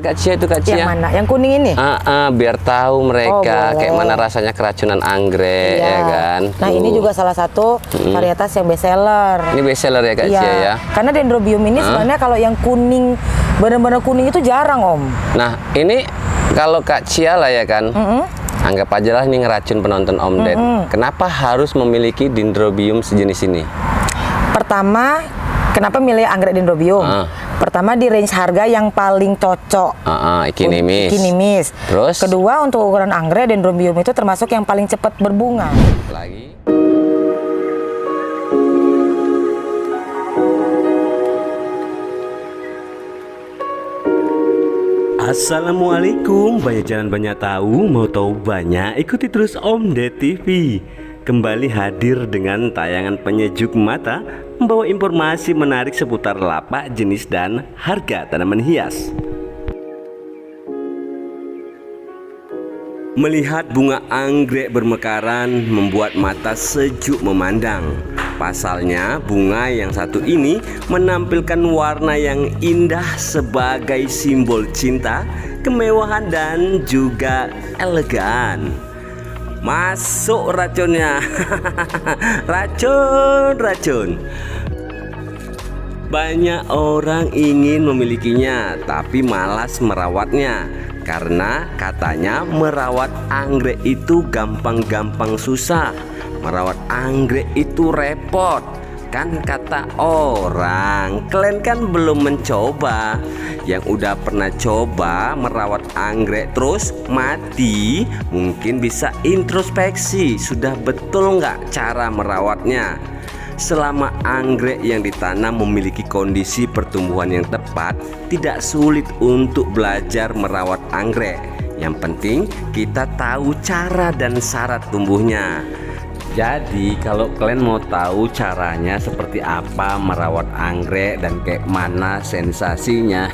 Kak Cia itu Kak Cia. Yang mana? Yang kuning ini? Biar tahu mereka kayak boleh. mana rasanya keracunan anggrek, Iya. ya kan. Nah ini juga salah satu varietas yang best seller. Ini best seller ya Kak Iya. Cia ya. Karena Dendrobium ini sebenarnya kalau yang kuning, benar-benar kuning itu jarang Om. Nah ini kalau Kak Cia lah ya kan. Anggap aja lah ini ngeracun penonton Om Ded. Kenapa harus memiliki Dendrobium sejenis ini? Pertama, kenapa milih anggrek Dendrobium? Pertama di range harga yang paling cocok. Ikinimis. Terus? Kedua untuk ukuran anggrek Dendrobium itu termasuk yang paling cepat berbunga. Lagi. Assalamualaikum, banyak jalan banyak tahu, mau tahu banyak, ikuti terus Om Ded TV. Kembali hadir dengan tayangan penyejuk mata, membawa informasi menarik seputar lapak, jenis, dan harga tanaman hias. Melihat bunga anggrek bermekaran membuat mata sejuk memandang. Pasalnya bunga yang satu ini menampilkan warna yang indah sebagai simbol cinta, kemewahan, dan juga elegan. Masuk racunnya. Racun. Banyak orang ingin memilikinya tapi malas merawatnya. Karena katanya merawat anggrek itu gampang-gampang susah. Merawat anggrek itu repot. Kan kata orang. Kalian kan belum mencoba. Yang udah pernah coba merawat anggrek terus mati, mungkin bisa introspeksi. Sudah betul nggak cara merawatnya? Selama anggrek yang ditanam memiliki kondisi pertumbuhan yang tepat, tidak sulit untuk belajar merawat anggrek. Yang penting kita tahu cara dan syarat tumbuhnya. Jadi kalau kalian mau tahu caranya seperti apa merawat anggrek dan kayak mana sensasinya,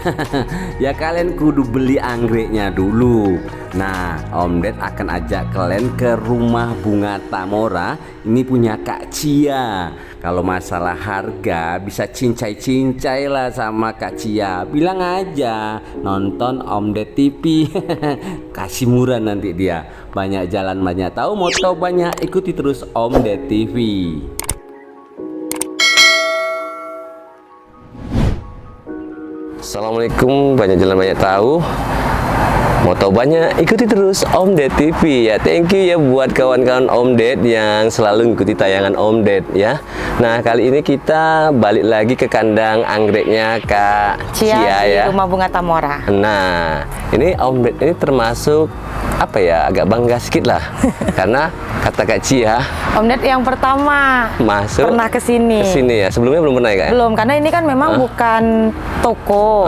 ya kalian kudu beli anggreknya dulu. Nah, Om Ded akan ajak kalian ke rumah bunga Tamora. Ini punya Kak Cia. Kalau masalah harga bisa cincai-cincai lah sama Kak Cia. Bilang aja nonton Om Ded TV. Kasih murah nanti dia. Banyak jalan banyak tahu, mau tahu banyak, ikuti terus Om Ded TV. Assalamualaikum, banyak jalan banyak tahu. Mau tahu banyak, ikuti terus Om Ded TV ya. Thank you ya buat kawan-kawan Om Ded yang selalu ikuti tayangan Om Ded ya. Nah kali ini kita balik lagi ke kandang anggreknya Kak Cia di ya. rumah bunga Tamora. Nah ini Om Ded ini termasuk apa ya, agak bangga sedikit lah. Karena kata Kak Cia, Om Ded yang pertama masuk pernah kesini. ya. Sebelumnya belum pernah ya Kak? Belum, karena ini kan memang bukan toko.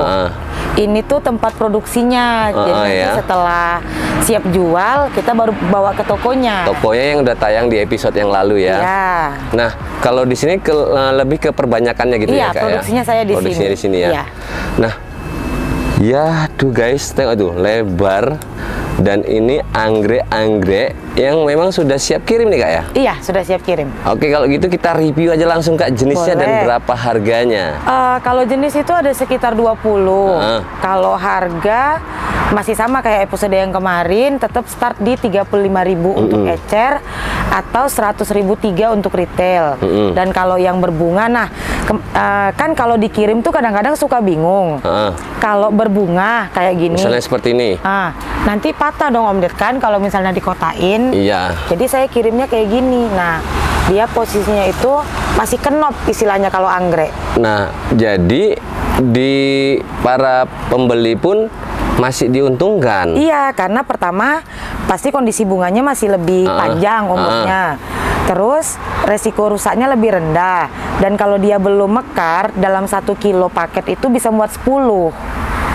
Ini tuh tempat produksinya. Jadi nanti setelah siap jual, kita baru bawa ke tokonya. Tokonya yang udah tayang di episode yang lalu ya. Iya. Nah, kalau di sini lebih ke perbanyakannya gitu ya Kak produksinya saya di produksinya sini. di sini ya. Iya. Nah, ya tuh guys, tengok tuh lebar. Dan ini anggrek-anggrek yang memang sudah siap kirim nih Kak ya? Iya, sudah siap kirim. Oke, kalau gitu kita review aja langsung Kak jenisnya. Boleh. Dan berapa harganya. Kalau jenis itu ada sekitar 20. Kalau harga masih sama kayak episode yang kemarin, tetap start di 35.000 untuk ecer atau 100.000 tiga untuk retail. Dan kalau yang berbunga, nah kan kalau dikirim tuh kadang-kadang suka bingung. Kalau berbunga kayak gini. Misalnya seperti ini. Nanti patah dong Om Ded kan kalau misalnya dikotain. Iya. Jadi saya kirimnya kayak gini. Nah, dia posisinya itu masih kenop istilahnya kalau anggrek. Nah, jadi di para pembeli pun masih diuntungkan. Iya, karena pertama pasti kondisi bunganya masih lebih panjang umurnya. Terus resiko rusaknya lebih rendah. Dan kalau dia belum mekar, dalam 1 kilo paket itu bisa muat 10.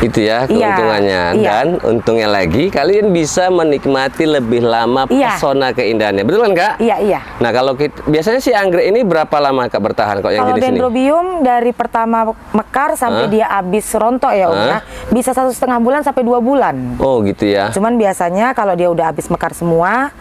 Itu ya keuntungannya. Dan untungnya lagi kalian bisa menikmati lebih lama pesona keindahannya. Betul kan Kak? Iya. Nah kalau biasanya si anggrek ini berapa lama Kak bertahan kok yang jenis ini? Kalau Dendrobium dari pertama mekar sampai dia habis rontok ya Om ya, bisa 1,5 bulan sampai 2 bulan. Oh gitu ya. Cuman biasanya kalau dia udah habis mekar semua,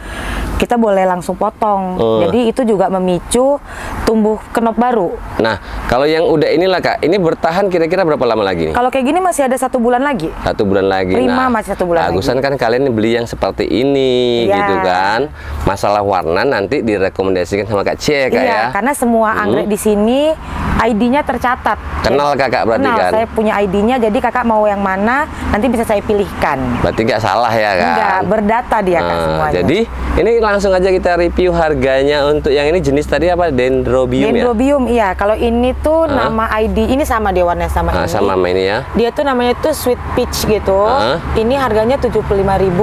kita boleh langsung potong. Jadi itu juga memicu tumbuh kenop baru. Nah, kalau yang udah inilah Kak, ini bertahan kira-kira berapa lama lagi nih? Kalau kayak gini masih ada 1 bulan lagi. 1 bulan lagi. Prima masih 1 bulan bagusan lagi. Kan kalian beli yang seperti ini Iya. gitu kan. Masalah warna nanti direkomendasikan sama Kak Cie Kak Iya, ya. karena semua anggrek di sini ID-nya tercatat. Kenal Kakak berarti Kenal, kan? saya punya ID-nya, jadi Kakak mau yang mana nanti bisa saya pilihkan. Berarti nggak salah ya kan? Enggak, berdata dia Kak semuanya. Jadi ini langsung aja kita review harganya untuk yang ini jenis tadi apa? Dendrobium, Dendrobium, iya. Kalau ini tuh nama ID, ini sama dia warnanya sama ya? ini. Sama ini ya. Dia tuh namanya tuh Sweet Peach gitu. Ini harganya 75.000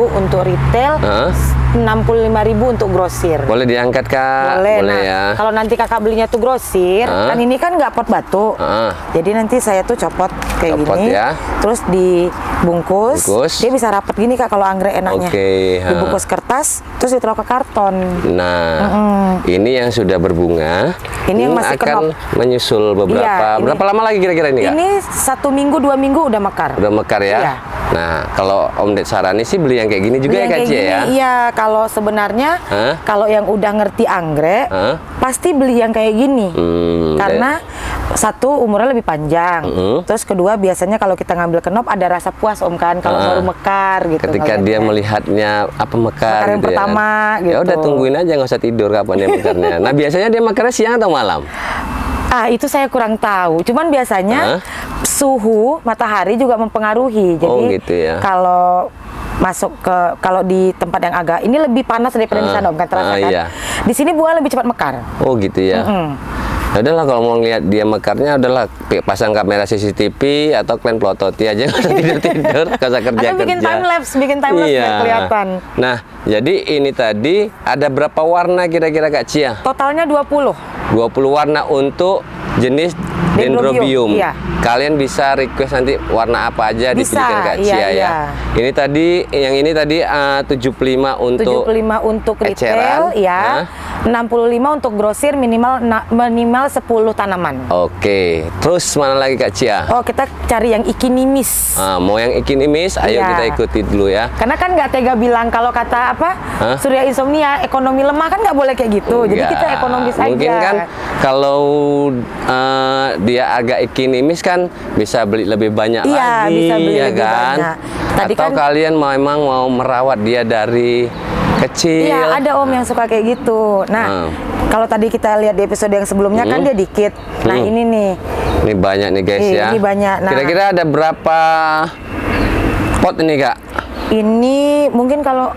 untuk retail, 65.000 untuk grosir. Boleh diangkat Kak? Boleh, Boleh nah, ya. kalau nanti Kakak belinya tuh grosir, kan ini kan nggak pot batu. Jadi nanti saya tuh copot kayak Copot gini, ya. terus dibungkus. Bungkus. Dia bisa rapet gini Kak kalau anggrek enaknya. Oke, Dibungkus kertas, terus ditaruh ke karton. Nah, ini yang sudah berbunga. Ini yang masih akan kenop. menyusul beberapa. Iya, ini. Berapa lama lagi kira-kira ini Kak? Ini 1 minggu 2 minggu udah mekar. Udah mekar ya? Iya. Nah, kalau Om Ded sarani sih beli yang kayak gini juga Beli ya yang Kak kayak Cie gini, ya? Iya, kalau sebenarnya kalau yang udah ngerti anggrek, pasti beli yang kayak gini. Karena satu umurnya lebih panjang, terus kedua biasanya kalau kita ngambil kenop ada rasa puas Om kan kalau baru mekar gitu. Ketika dia melihatnya apa mekar Mekar yang gitu pertama, ya kan? gitu. Ya udah tungguin aja, nggak usah tidur kapan dia mekarnya. Nah, biasanya dia mekarnya siang atau malam? Itu saya kurang tahu. Cuman biasanya suhu matahari juga mempengaruhi. Jadi gitu ya. kalau masuk kalau di tempat yang agak ini lebih panas daripada di sana Om kan terasa kan. Iya. Di sini buah lebih cepat mekar. Oh gitu ya. Ya udahlah kalau mau ngeliat dia mekarnya udahlah pasang kamera CCTV atau kalian pelototi aja, nggak usah tidur-tidur, nggak usah kerja-kerja. Atau bikin time lapse biar kelihatan. Nah, jadi ini tadi ada berapa warna kira-kira Kak Cia? Totalnya 20. 20 warna untuk jenis Dendrobium. Iya. Kalian bisa request nanti warna apa aja Bisa, dipilihkan Kak iya, Cia ya. iya. Ini tadi yang ini tadi 75 untuk 75 untuk retail eceran, ya. 65 untuk grosir minimal 10 tanaman. Oke. Terus mana lagi Kak Cia? Oh, kita cari yang ikinimis. Mau yang ikinimis, ayo Iya. kita ikuti dulu ya. Karena kan nggak tega bilang kalau kata apa surya insomnia ekonomi lemah kan nggak boleh kayak gitu. Jadi Enggak. kita ekonomis aja. Mungkin kan kalau dia agak ikinimis kan bisa beli lebih banyak Iya, lagi, bisa beli ya lebih kan? banyak. Tadi Atau kan- kalian memang mau merawat dia dari kecil. Iya, ada Om yang suka kayak gitu. Nah, kalau tadi kita lihat di episode yang sebelumnya kan dia dikit. Nah, ini nih. Ini banyak nih guys ya. Ini banyak. Nah, Kira-kira ada berapa pot ini Kak? ini mungkin kalau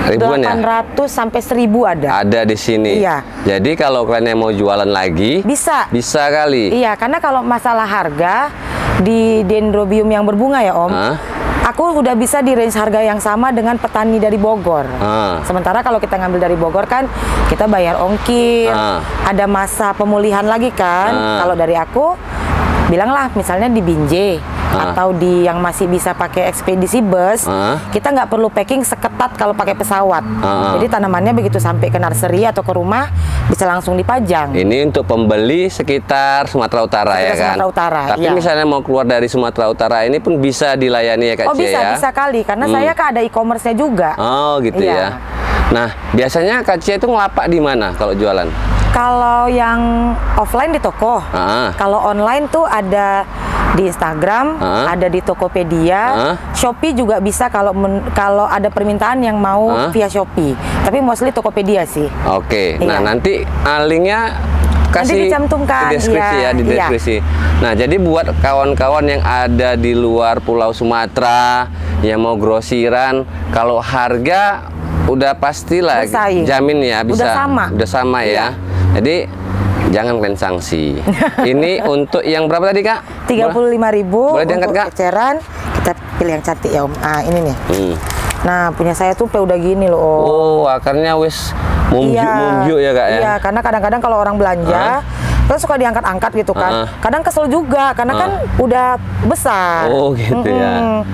Ribuan ya? 800 sampai 1000 ada. Ada di sini. Iya. Jadi kalau kalian yang mau jualan lagi, Bisa. bisa kali. Iya, karena kalau masalah harga di Dendrobium yang berbunga ya Om, aku udah bisa di range harga yang sama dengan petani dari Bogor. Sementara kalau kita ngambil dari Bogor kan kita bayar ongkir, ada masa pemulihan lagi kan. Kalau dari aku, bilanglah misalnya di Binjai atau di yang masih bisa pakai ekspedisi bus, kita nggak perlu packing seketat kalau pakai pesawat. Jadi tanamannya begitu sampai ke nursery atau ke rumah bisa langsung dipajang. Ini untuk pembeli sekitar Sumatera Utara ya kan? Sumatera Utara, Tapi iya. misalnya mau keluar dari Sumatera Utara ini pun bisa dilayani ya Kak Oh Cia bisa, ya? bisa kali. Karena saya kan ada e-commerce-nya juga. Oh gitu Iya. ya. Nah, biasanya Kak Cia itu ngelapak di mana kalau jualan? Kalau yang offline di toko, kalau online tuh ada di Instagram, ada di Tokopedia, Shopee juga bisa kalau ada permintaan yang mau via Shopee. Tapi mostly Tokopedia sih. Oke. Iya. Nah, nanti linknya kasih dicantumkan, di deskripsi iya, ya, di iya. deskripsi. Nah, jadi buat kawan-kawan yang ada di luar Pulau Sumatera yang mau grosiran, kalau harga udah pastilah Bersaing. jamin ya bisa. Udah sama. Ya. Jadi jangan kalian sanksi. Ini untuk yang berapa tadi Kak? 35.000 Boleh diangkat, untuk Kak? eceran. Kita pilih yang cantik ya Om. Ini nih. Nah, punya saya tuh udah gini loh Om. Oh, akarnya wis mumjuk ya Kak ya? Iya, karena kadang-kadang kalau orang belanja kan suka diangkat-angkat gitu kan. Kadang kesel juga karena kan udah besar. Oh gitu ya.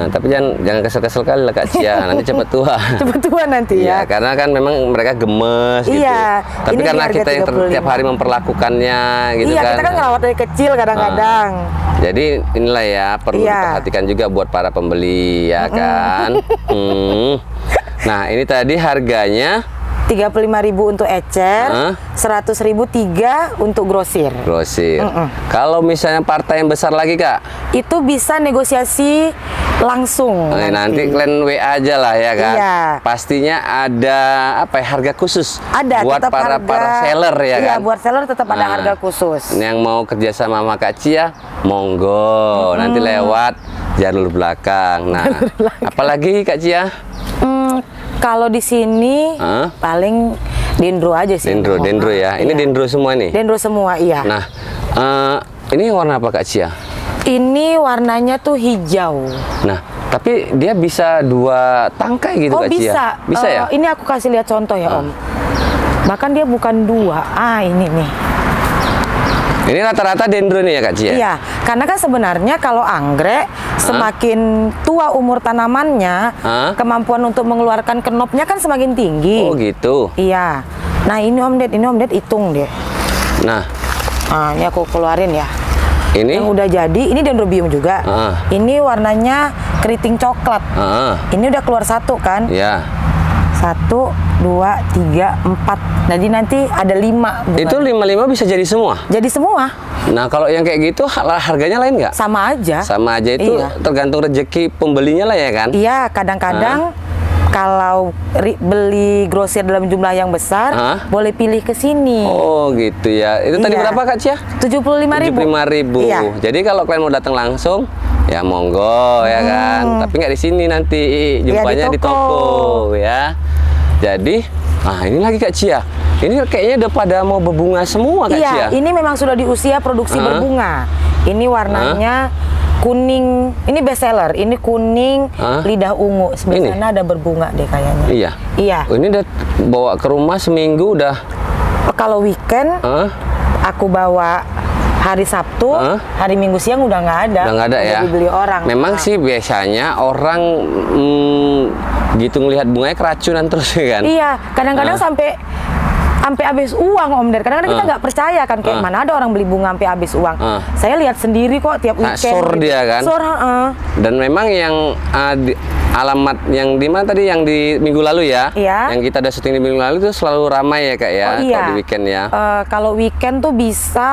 Tapi jangan kesel-kesel kali lah Kak Cia, nanti cepat tua. Cepet tua nanti Iya, ya. karena kan memang mereka gemes gitu. Iya, Tapi ini karena di harga kita yang 35. tiap hari memperlakukannya gitu Iya, kan. kita kan ngerawat dari kecil kadang-kadang. Jadi inilah ya perlu Iya. diperhatikan juga buat para pembeli ya kan. Nah, ini tadi harganya 35.000 untuk ecer, 100.000 3 untuk grosir. grosir. Kalau misalnya partai yang besar lagi, Kak, Itu bisa negosiasi langsung. nanti kalian WA aja lah ya kan. Iya. Pastinya ada apa ya, harga khusus Ada buat tetap para harga, seller ya iya, kan. buat seller tetap ada Nah, harga khusus. Yang mau kerja sama Kak Cia, monggo nanti lewat jalur belakang. Nah, apalagi Kak Cia? Kalau di sini paling dendro aja sih. Dendro ya. Ini Iya. dendro semua nih. Dendro semua, iya. Nah, ini warna apa Kak Cia? Ini warnanya tuh hijau. Nah, tapi dia bisa 2 tangkai gitu Oh, Kak Cia? bisa. Bisa ya? Ini aku kasih lihat contoh ya, Om. Bahkan dia bukan 2. Ini nih. Ini rata-rata dendro nih ya Kak Cia? Iya, karena kan sebenarnya kalau anggrek semakin tua umur tanamannya, kemampuan untuk mengeluarkan kenopnya kan semakin tinggi. Oh gitu. Iya. Nah, ini Om Ded hitung deh. Nah, Ini aku keluarin ya. ini Yang udah jadi, ini dendrobium juga. Ini warnanya keriting coklat. Ini udah keluar 1 kan? ya. 1, 2, 3, 4. Jadi nanti ada 5. Itu 55 bisa jadi semua? Jadi semua. Nah, kalau yang kayak gitu harganya lain nggak? Sama aja. Sama aja itu Iya. tergantung rezeki pembelinya lah ya kan? Iya, kadang-kadang kalau beli grosir dalam jumlah yang besar, boleh pilih ke sini. Oh gitu ya. Itu tadi Iya. berapa Kak Cia? 75.000. 75.000. Iya. Jadi kalau kalian mau datang langsung, ya monggo ya kan. Tapi nggak di sini nanti, jumpanya di toko ya. Jadi, ini lagi Kak Cia. Ini kayaknya udah pada mau berbunga semua Kak Cia. Iya, ini memang sudah di usia produksi berbunga. Ini warnanya kuning, ini best seller. Ini kuning lidah ungu. Sebelah Ini? sana ada berbunga deh kayaknya. Iya. Iya. Oh, ini udah bawa ke rumah seminggu udah. Kalau weekend aku bawa hari Sabtu, hari Minggu siang udah nggak ada. Udah nggak ada ya. Dibeli orang. Memang sih biasanya orang gitu ngelihat bunganya keracunan terus ya kan. Iya, kadang-kadang sampai habis uang Om Der. Kadang-kadang kita nggak percaya kan, kayak mana ada orang beli bunga sampai habis uang. Saya lihat sendiri kok tiap weekend. Sur dia kan. Sur, Dan memang yang alamat yang di mana tadi, yang di minggu lalu ya, Iya. yang kita udah syuting di minggu lalu itu selalu ramai ya Kak ya, Oh, iya. kalau di weekend ya. Kalau weekend tuh bisa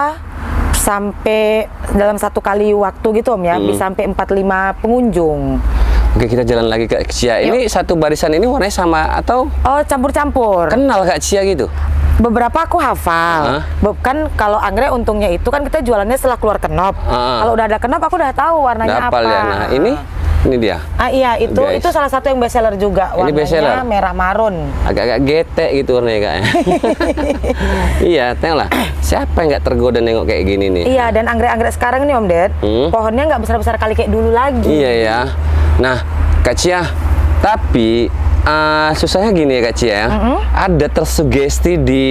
sampai dalam 1 kali waktu gitu Om ya, bisa sampai 4-5 pengunjung. Oke, kita jalan lagi Kak Cia. Ini satu barisan ini warnanya sama atau Oh, campur-campur. kenal Kak Cia gitu? Beberapa aku hafal. Kan kalau anggrek untungnya itu kan kita jualannya setelah keluar kenop. Kalau udah ada kenop aku udah tahu warnanya Hafal apa. ya. Nah, ini dia. Iya, itu Guys. itu salah satu yang best seller juga. Ini best seller? Warnanya merah marun. Agak-agak getek gitu warnanya Kak. Iya, tengoklah. Siapa yang nggak tergoda nengok kayak gini nih? Iya, dan anggrek-anggrek sekarang nih Om Ded, pohonnya nggak besar-besar kali kayak dulu lagi. Iya ya. Nah, Kak Cia, tapi susahnya gini ya Kak Cia ya. Ada tersugesti di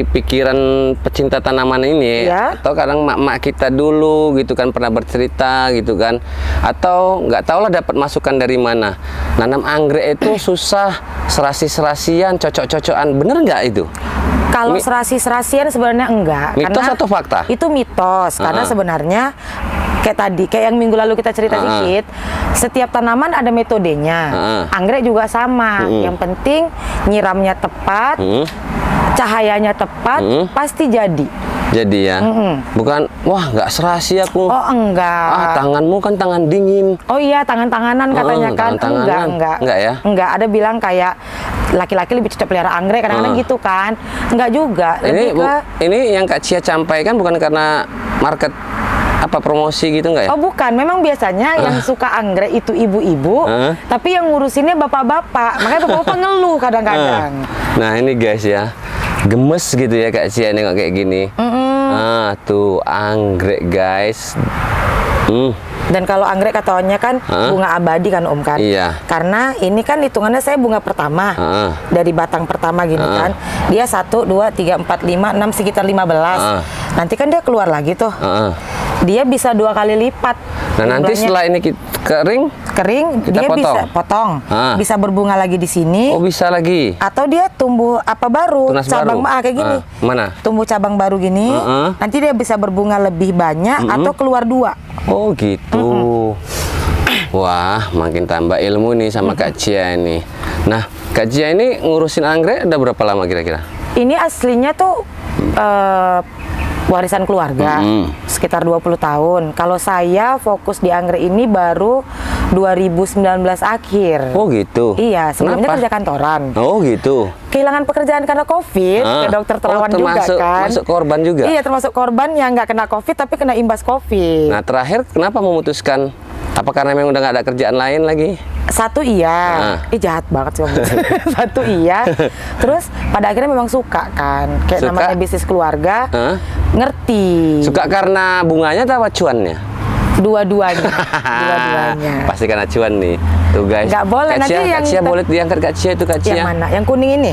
pikiran pecinta tanaman ini, Iya. atau kadang mak-mak kita dulu gitu kan pernah bercerita gitu kan, atau nggak tahu lah dapat masukan dari mana. Nanam anggrek itu susah, serasi-serasian, cocok-cocokan, bener nggak itu? Kalau serasi-serasian sebenarnya enggak. Mitos karena atau fakta? Itu mitos, karena sebenarnya kayak yang minggu lalu kita cerita sedikit, setiap tanaman ada metodenya. Anggrek juga sama. Yang penting nyiramnya tepat, cahayanya tepat, pasti jadi. Jadi ya, bukan wah nggak serasi aku. Oh enggak. Tanganmu kan tangan dingin. Oh iya, tangan-tanganan katanya kan. tangan-tanganan. Enggak. Enggak ya? Enggak, ada bilang kayak laki-laki lebih cocok pelihara anggrek, kadang-kadang gitu kan. Enggak juga. Ini yang Kak Cia sampaikan bukan karena market apa promosi gitu enggak ya? Oh bukan, memang biasanya yang suka anggrek itu ibu-ibu, tapi yang ngurusinnya bapak-bapak. Makanya bapak-bapak ngeluh kadang-kadang. Nah ini guys ya, gemes gitu ya Kak Cia nengok kayak gini. Tuh anggrek guys. Dan kalau anggrek katanya kan bunga abadi kan Om kan? Iya. Karena ini kan hitungannya saya bunga pertama. Dari batang pertama gini kan. Dia 1, 2, 3, 4, 5, 6 sekitar 15. Nanti kan dia keluar lagi tuh. Dia bisa 2 kali lipat. Nah nanti setelah ini kering, kita dia potong. bisa potong. Bisa berbunga lagi di sini. Oh bisa lagi. Atau dia tumbuh apa baru, Tunas cabang baru. kayak gini. Mana? Tumbuh cabang baru gini. Nanti dia bisa berbunga lebih banyak atau keluar 2. Oh gitu. Wah, makin tambah ilmu nih sama Kak Cia ini. Nah, Kak Cia ini ngurusin anggrek udah berapa lama kira-kira? Ini aslinya tuh warisan keluarga, sekitar 20 tahun. Kalau saya fokus di anggrek ini baru 2019 akhir. Oh gitu? Iya, sebelumnya Kenapa? kerja kantoran. Oh gitu? Kehilangan pekerjaan karena COVID, ke dokter terawan juga kan. Termasuk korban juga? Iya, termasuk korban yang nggak kena COVID tapi kena imbas COVID. Nah, terakhir kenapa memutuskan? Apa karena memang udah nggak ada kerjaan lain lagi? Satu iya, jahat banget sih Om. Satu iya, terus pada akhirnya memang suka kan, kayak Suka? namanya bisnis keluarga, ngerti. Suka karena bunganya atau cuannya? Dua-duanya, dua-duanya. Pasti karena cuan nih. Tuh guys. Nggak boleh, Kak nanti Cia, yang Kak Cia boleh diangkat Kak Cia itu Kak Cia. Yang mana? Yang kuning ini?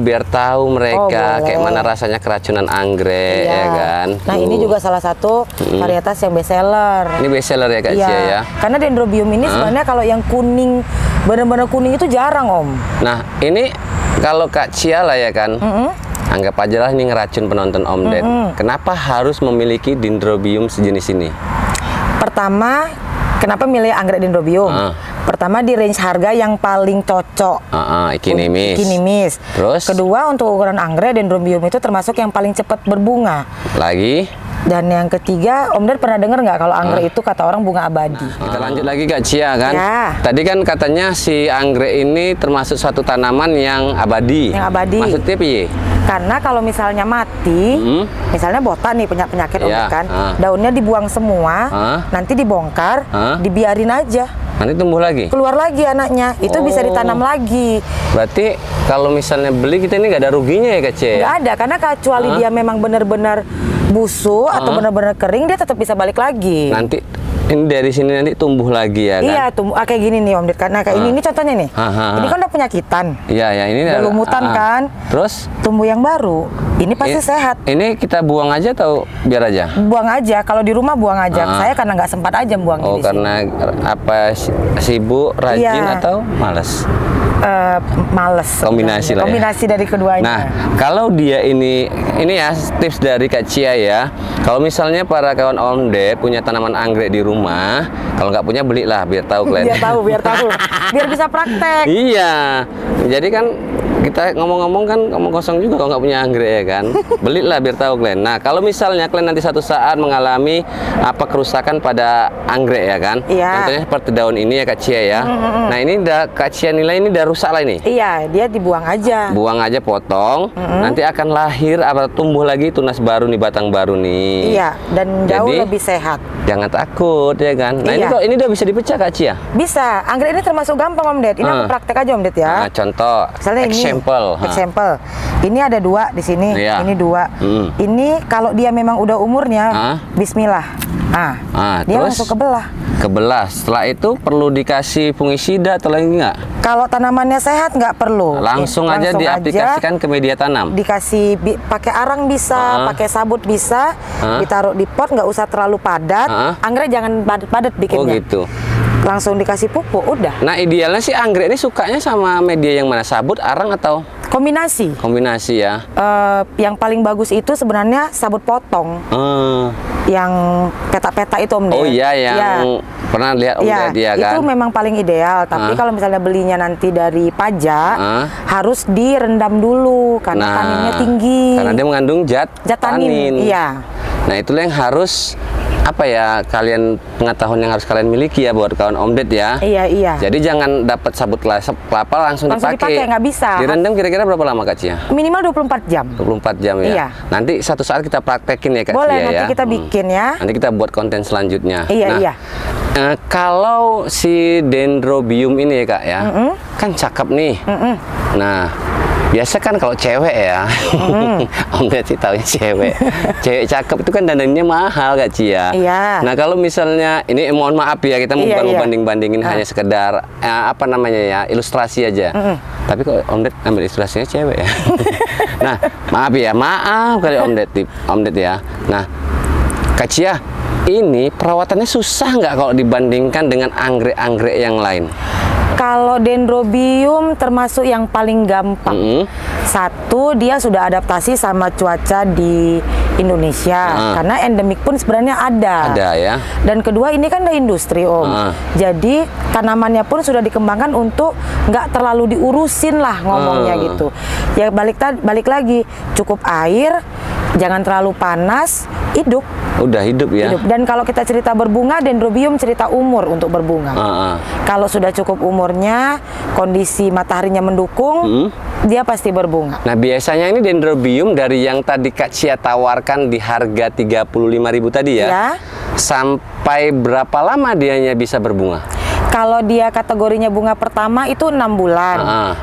Biar tahu mereka Oh, kayak boleh. mana rasanya keracunan anggrek, ya kan. Nah ini Tuh. juga salah satu varietas yang best seller. Ini best seller ya Kak Cia ya. Karena dendrobium ini sebenarnya kalau yang kuning, benar-benar kuning itu jarang Om. Nah, ini kalau Kak Cia lah ya kan. Anggap aja lah ini ngeracun penonton Om Ded. Kenapa harus memiliki dendrobium sejenis ini? Pertama, kenapa milih anggrek dendrobium? Pertama di range harga yang paling cocok. Ikinimis. Ikinimis. Terus? Kedua untuk ukuran anggrek dendrobium itu termasuk yang paling cepat berbunga. Lagi? Dan yang ketiga, Om Ded pernah dengar nggak kalau anggrek itu kata orang bunga abadi? Kita lanjut lagi Kak Cia kan. Ya. Tadi kan katanya si anggrek ini termasuk suatu tanaman yang abadi. Yang abadi. Maksudnya piye? Karena kalau misalnya mati, misalnya botak nih punya penyakit Om Iya, Ded kan, daunnya dibuang semua, nanti dibongkar, dibiarin aja, Nanti tumbuh lagi. keluar lagi anaknya, itu bisa ditanam lagi. Berarti kalau misalnya beli kita ini nggak ada ruginya ya Kak Cia? Nggak ada, karena kecuali dia memang benar-benar busuk atau benar-benar kering, dia tetap bisa balik lagi. Nanti ini dari sini nanti tumbuh lagi ya kan? Iya, tumbuh kayak gini nih Om Ded, karena kayak ini contohnya nih. Ini kan udah penyakitan, Iya ya ini udah lumutan kan, Terus tumbuh yang baru, ini pasti sehat. ini kita buang aja atau biar aja? Buang aja, kalau di rumah buang aja. Saya karena nggak sempat aja buangnya Oh di sini. karena apa sibuk, rajin Iya. atau malas? Males. Kombinasi lah ya. Kombinasi dari keduanya. Nah, kalau dia ini ya tips dari Kak Cia ya. Kalau misalnya para kawan Om Ded punya tanaman anggrek di rumah, kalau nggak punya belilah biar tahu kalian. biar tahu, biar bisa praktek. Iya. Jadi kan kita ngomong-ngomong kan ngomong kosong juga kalau nggak punya anggrek ya kan. Belilah biar tahu kalian. Nah, kalau misalnya kalian nanti satu saat mengalami apa kerusakan pada anggrek ya kan. Iya. Contohnya seperti daun ini ya Kak Cia ya. Nah, ini udah Kak Cia nilai ini udah rusak lah ini. Iya, dia dibuang aja. Buang aja potong, nanti akan lahir apa tumbuh lagi tunas baru nih, batang baru nih. Iya, dan jauh Jadi, lebih sehat. Jangan takut ya kan. Nah, ini Iya. kok ini udah bisa dipecah Kak Cia. Bisa. Anggrek ini termasuk gampang Om Ded. Ini aku praktek aja Om Ded ya. Nah, contoh Misalnya example. ini. Example. Ini ada 2 di sini. Iya. Ini 2. Ini kalau dia memang udah umurnya, Bismillah. Dia terus langsung kebelah. kebelah. Setelah itu perlu dikasih fungisida atau lagi nggak? Kalau tanamannya sehat nggak perlu. Langsung aja diaplikasikan ke media tanam. Dikasih pakai arang bisa, pakai sabut bisa, ditaruh di pot, nggak usah terlalu padat. Anggrek jangan padat-padat bikinnya. Oh gitu. Langsung dikasih pupuk, udah. Nah idealnya sih anggrek ini sukanya sama media yang mana? Sabut, arang atau Kombinasi. kombinasi ya? Yang paling bagus itu sebenarnya sabut potong, yang peta-peta itu Om Ded. Oh iya yang pernah lihat Om Ded ya kan? Itu memang paling ideal. Tapi kalau misalnya belinya nanti dari pajak, harus direndam dulu karena taninnya tinggi. Karena dia mengandung zat tanin. Iya. Nah itulah yang harus apa ya kalian pengetahuan yang harus kalian miliki ya buat kawan Om Ded ya. Iya. Jadi jangan dapat sabut kelapa langsung dipakai. Nggak bisa. Direndam kira-kira berapa lama Kak Cia? Minimal 24 jam. 24 jam ya. Iya. Nanti satu saat kita praktekin ya Kak Boleh, Cia ya. nanti kita bikin ya. Nanti kita buat konten selanjutnya. Iya. Kalau si dendrobium ini ya Kak ya, kan cakep nih. Nah, biasa kan kalau cewek ya, Om Ded sih taunya cewek. Cewek cakep itu kan dandannya mahal Kak Cia. Iya. Nah kalau misalnya ini mohon maaf ya kita bukan mau banding-bandingin hanya sekedar apa namanya ya ilustrasi aja. Tapi kok Om Ded ambil ilustrasinya cewek ya. Nah maaf kali Om Ded ya. Nah Kak Cia, ini perawatannya susah nggak kalau dibandingkan dengan anggrek-anggrek yang lain? Kalau dendrobium termasuk yang paling gampang. Satu, dia sudah adaptasi sama cuaca di Indonesia, karena endemik pun sebenarnya ada. Ada ya. Dan kedua ini kan ada industri Om, jadi tanamannya pun sudah dikembangkan untuk nggak terlalu diurusin lah ngomongnya gitu. Ya balik lagi, cukup air, jangan terlalu panas, hidup. Udah hidup ya. Hidup. Dan kalau kita cerita berbunga, dendrobium cerita umur untuk berbunga. Kalau sudah cukup umurnya, kondisi mataharinya mendukung, dia pasti berbunga. Nah biasanya ini dendrobium dari yang tadi Kak Cia tawarkan di harga 35.000 tadi ya, Ya. sampai berapa lama dianya bisa berbunga? Kalau dia kategorinya bunga pertama itu 6 bulan.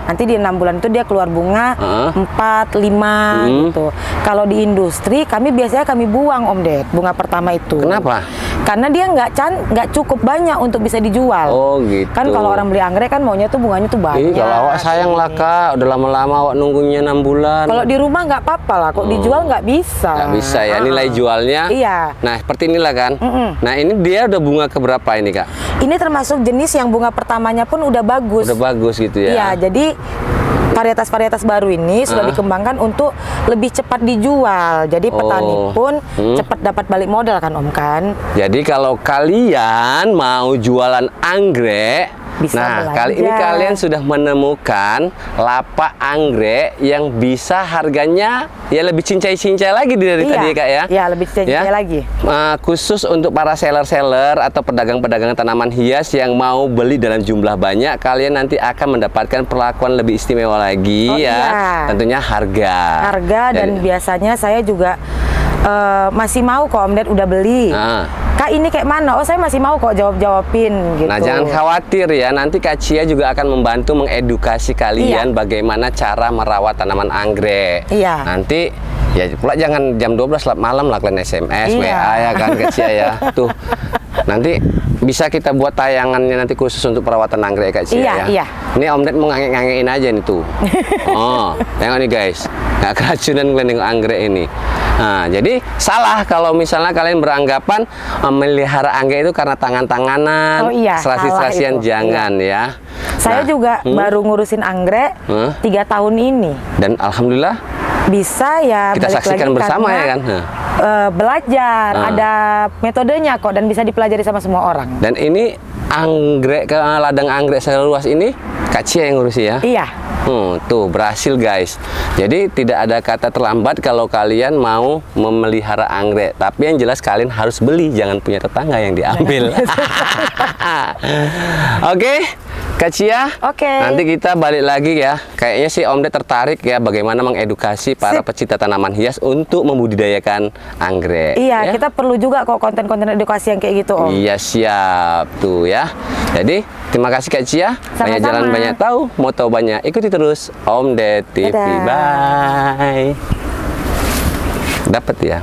Nanti di 6 bulan itu dia keluar bunga 4, 5 gitu. Kalau di industri biasanya kami buang Om Ded, bunga pertama itu. Kenapa? Karena dia nggak cukup banyak untuk bisa dijual. Oh gitu. Kan kalau orang beli anggrek kan maunya tuh bunganya tuh banyak. Kalau awak sayang lah Kak, udah lama-lama awak nunggunya 6 bulan. Kalau di rumah nggak apa-apa lah, kok dijual nggak bisa. Nggak bisa ya, nilai jualnya. Iya. Nah seperti inilah kan. Nah ini dia udah bunga keberapa ini Kak? Ini termasuk jenis yang bunga pertamanya pun udah bagus. Udah bagus gitu ya. Iya, jadi varietas-varietas baru ini sudah dikembangkan untuk lebih cepat dijual. Jadi petani pun cepat dapat balik modal kan Om kan. Jadi kalau kalian mau jualan anggrek, Bisa nah kali ini belajar. kalian sudah menemukan lapak anggrek yang bisa harganya ya lebih cincai-cincai lagi dari tadi ya Kak ya. Iya, lebih cincai lagi. Khusus untuk para seller-seller atau pedagang-pedagang tanaman hias yang mau beli dalam jumlah banyak, kalian nanti akan mendapatkan perlakuan lebih istimewa lagi ya. Iya. Tentunya harga. Dan biasanya saya juga masih mau kok Om Ded udah beli. Kak ini kayak mana? Oh saya masih mau kok jawab-jawabin gitu. Nah jangan khawatir ya, nanti Kak Cia juga akan membantu mengedukasi kalian bagaimana cara merawat tanaman anggrek. Iya. Nanti ya pula jangan jam 12 malam lah kalian SMS, WA ya kan Kak Cia ya. Tuh nanti bisa kita buat tayangannya nanti khusus untuk perawatan anggrek Kak Cia ya. Iya. Ini Om Ded mau ngangein aja nih tuh. Oh, tengok nih guys, nggak keracunan kalian dengan anggrek ini. Nah, jadi salah kalau misalnya kalian beranggapan melihara anggrek itu karena tangan-tanganan, serasi-serasian, jangan ya. Saya juga baru ngurusin anggrek 3 tahun ini. Dan alhamdulillah bisa ya. kita saksikan bersama ya kan. Belajar, ada metodenya kok dan bisa dipelajari sama semua orang. Dan ini anggrek ladang anggrek seluas ini Kak Cia yang ngurusi ya. Iya. Tuh berhasil guys. Jadi tidak ada kata terlambat kalau kalian mau memelihara anggrek. Tapi yang jelas kalian harus beli, jangan punya tetangga yang diambil. Oke, Kak Cia. Oke. Nanti kita balik lagi ya. Kayaknya sih Om Ded tertarik ya bagaimana mengedukasi para pecinta tanaman hias untuk membudidayakan anggrek. Iya, ya? kita perlu juga kok konten-konten edukasi yang kayak gitu Om. Iya siap tuh ya. Jadi terima kasih Kak Cia. Banyak jalan banyak tahu, mau tahu banyak. Ikuti terus Om Ded TV. Dadah. Bye. Dapat ya.